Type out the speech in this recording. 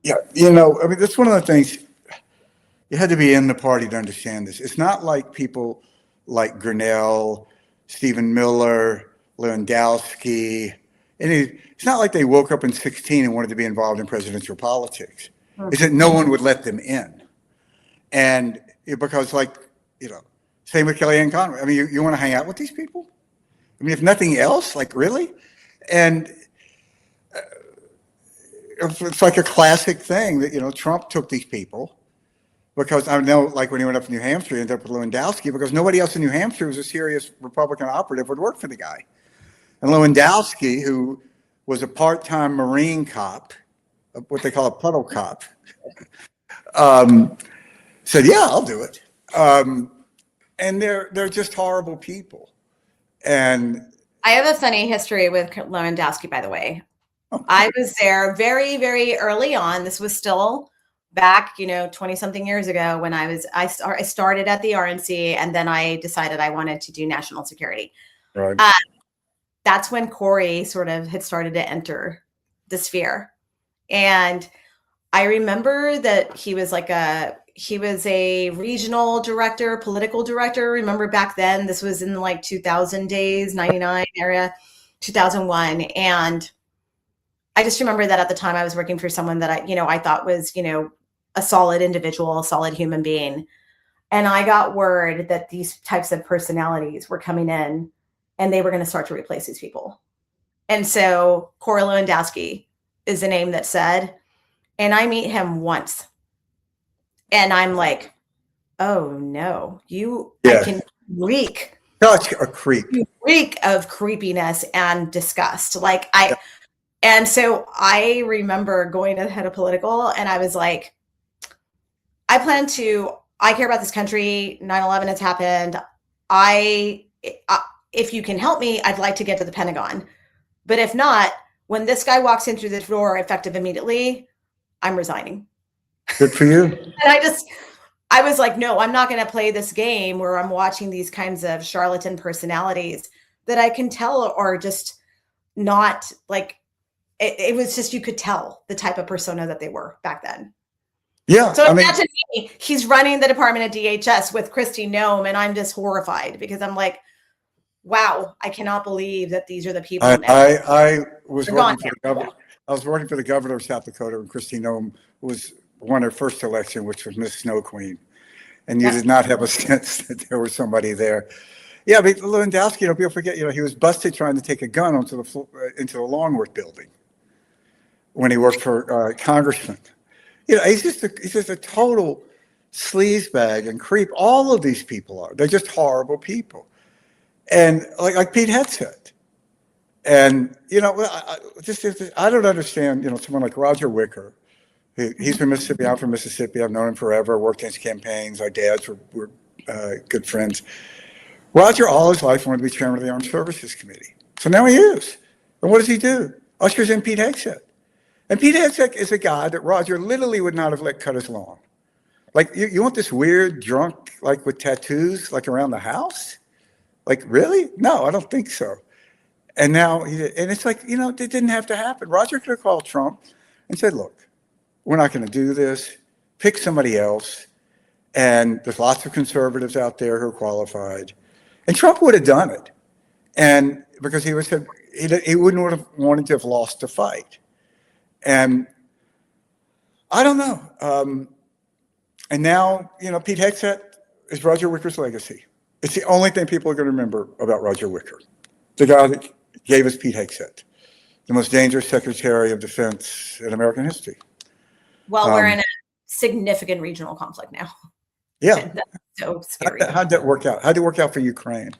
Yeah, you know, I mean, that's one of the things you had to be in the party to understand this. It's not like people like Grinnell, Stephen Miller, Lewandowski. It's not like they woke up in 16 and wanted to be involved in presidential politics. It's that no one would let them in. And because, like, you know, same with Kellyanne Conway. I mean, you want to hang out with these people? I mean, if nothing else, like, really? And it's like a classic thing that, you know, Trump took these people because I know, like, when he went up to New Hampshire, he ended up with Lewandowski because nobody else in New Hampshire who was a serious Republican operative would work for the guy. And Lewandowski, who was a part-time Marine cop, what they call a puddle cop, said, "Yeah, I'll do it." And they're just horrible people. And I have a funny history with Lewandowski, by the way. I was there very, very early on. This was still back, 20 something years ago when I started at the RNC, and then I decided I wanted to do national security. right. That's when Corey sort of had started to enter the sphere. And I remember that he was a regional director, political director. Remember back then, this was in like 2000 days, 99 area, 2001. And I just remember that at the time I was working for someone that I thought was, a solid individual, a solid human being. And I got word that these types of personalities were coming in and they were going to start to replace these people. And so Corey Lewandowski is the name that said, and I meet him once and I'm like, oh no, I can reek. Such a creep. Reek of creepiness and disgust. And so I remember going to the head of political and I was like, I care about this country. 9/11 has happened. If you can help me, I'd like to get to the Pentagon. But if not, when this guy walks in through the door effective immediately, I'm resigning. Good for you. And I was like, no, I'm not going to play this game where I'm watching these kinds of charlatan personalities that I can tell are just not like, it was just, you could tell the type of persona that they were back then. Yeah. So imagine me, he's running the department at DHS with Kristi Noem, and I'm just horrified because I'm like, wow, I cannot believe that these are the people. I was working for the governor. I was working for the governor of South Dakota, and Kristi Noem won her first election, which was Miss Snow Queen. And you did not have a sense that there was somebody there. Yeah, but Lewandowski, people forget, he was busted trying to take a gun into the Longworth building when he worked for congressman. He's just a total sleazebag and creep. All of these people are. They're just horrible people. And like Pete Hegseth. And, I don't understand, someone like Roger Wicker. He's from Mississippi. I'm from Mississippi. I've known him forever, worked in his campaigns. Our dads were good friends. Roger, all his life, wanted to be chairman of the Armed Services Committee. So now he is. And what does he do? Ushers in Pete Hegseth. And Pete Hegseth is a guy that Roger literally would not have let cut his lawn. Like, you want this weird drunk, like with tattoos, like around the house? Like, really? No, I don't think so. And now, and it's like, it didn't have to happen. Roger could have called Trump and said, look, we're not going to do this. Pick somebody else. And there's lots of conservatives out there who are qualified. And Trump would have done it. And because he wouldn't have wanted to have lost the fight. And I don't know. And now, Pete Hegseth is Roger Wicker's legacy. It's the only thing people are going to remember about Roger Wicker. The guy that gave us Pete Hegseth, the most dangerous Secretary of Defense in American history. Well, we're in a significant regional conflict now. Yeah. That's so scary. How'd that work out? How'd it work out for Ukraine?